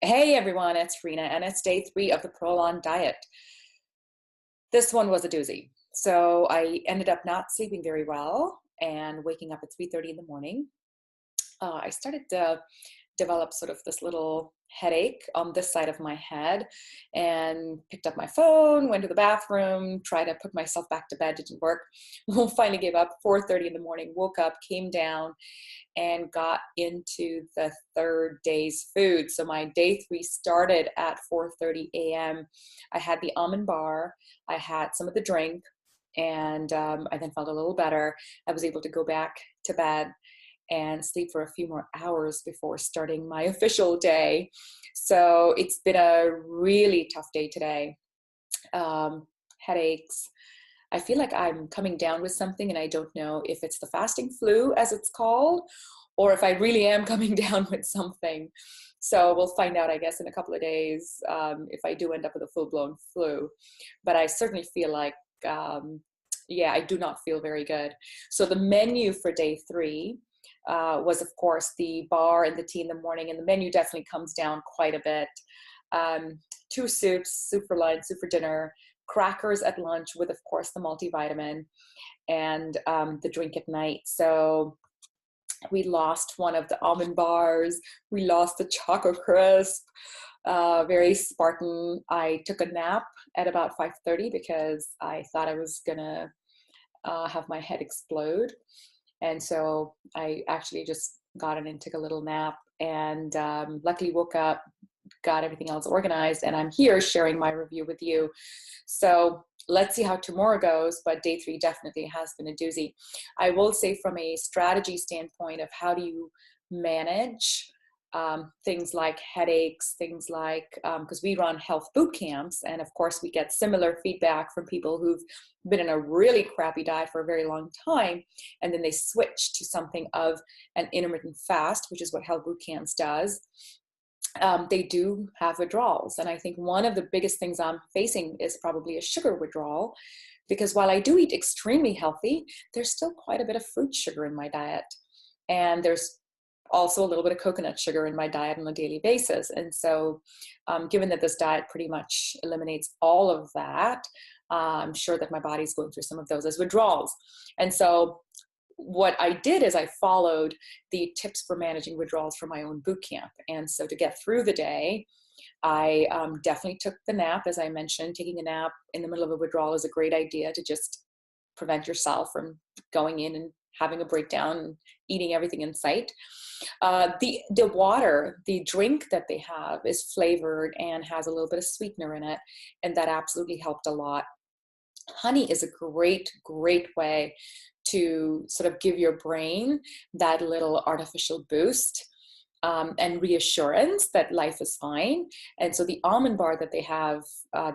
Hey everyone, it's Reena and it's day 3 of the ProLon diet. This one was a doozy. So I ended up not sleeping very well and waking up at 3:30 in the morning. I started to develop sort of this little headache on this side of my head and picked up my phone, went to the bathroom, tried to put myself back to bed, didn't work. Finally gave up, 4:30 in the morning, woke up, came down, and got into the third day's food. So my day 3 started at 4:30 a.m. I had the almond bar, I had some of the drink, and I then felt a little better. I was able to go back to bed and sleep for a few more hours before starting my official day. So it's been a really tough day today. Headaches. I feel like I'm coming down with something, and I don't know if it's the fasting flu, as it's called, or if I really am coming down with something. So we'll find out, I guess, in a couple of days if I do end up with a full-blown flu. But I certainly feel like, yeah, I do not feel very good. So the menu for day 3 was, of course, the bar and the tea in the morning, and the menu definitely comes down quite a bit. 2 soups, soup for lunch, soup for dinner, crackers at lunch with, of course, the multivitamin, and the drink at night. So we lost one of the almond bars, we lost the chocolate crisp, very Spartan. I took a nap at about 5:30 because I thought I was gonna have my head explode. And so I actually just got in and took a little nap, and luckily woke up, got everything else organized, and I'm here sharing my review with you. So let's see how tomorrow goes, but day 3 definitely has been a doozy. I will say, from a strategy standpoint of how do you manage things like headaches, things like, because we run health boot camps, and of course we get similar feedback from people who've been in a really crappy diet for a very long time, and then they switch to something of an intermittent fast, which is what health boot camps does. They do have withdrawals. And I think one of the biggest things I'm facing is probably a sugar withdrawal, because while I do eat extremely healthy, there's still quite a bit of fruit sugar in my diet. And there's also a little bit of coconut sugar in my diet on a daily basis. And so given that this diet pretty much eliminates all of that, I'm sure that my body's going through some of those as withdrawals. And so what I did is I followed the tips for managing withdrawals from my own boot camp. And so to get through the day, I definitely took the nap. As I mentioned, taking a nap in the middle of a withdrawal is a great idea to just prevent yourself from going in and having a breakdown and eating everything in sight. The water, the drink that they have is flavored and has a little bit of sweetener in it, and that absolutely helped a lot. Honey is a great, great way to sort of give your brain that little artificial boost and reassurance that life is fine. And so the almond bar that they have,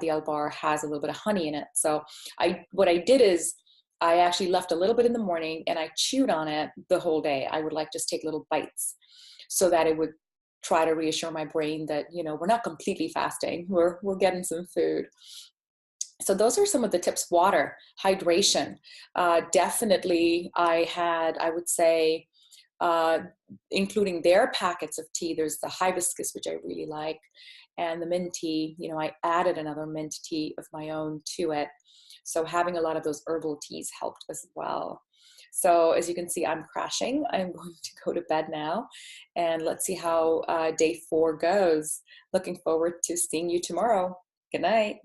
the L bar, has a little bit of honey in it. So what I did is I actually left a little bit in the morning and I chewed on it the whole day. I would like just take little bites so that it would try to reassure my brain that, you know, we're not completely fasting. We're getting some food. So those are some of the tips. Water, hydration. Definitely I would say, including their packets of tea, there's the hibiscus, which I really like, and the mint tea. You know, I added another mint tea of my own to it. So having a lot of those herbal teas helped as well. So as you can see, I'm crashing. I'm going to go to bed now, and let's see how day 4 goes. Looking forward to seeing you tomorrow. Good night.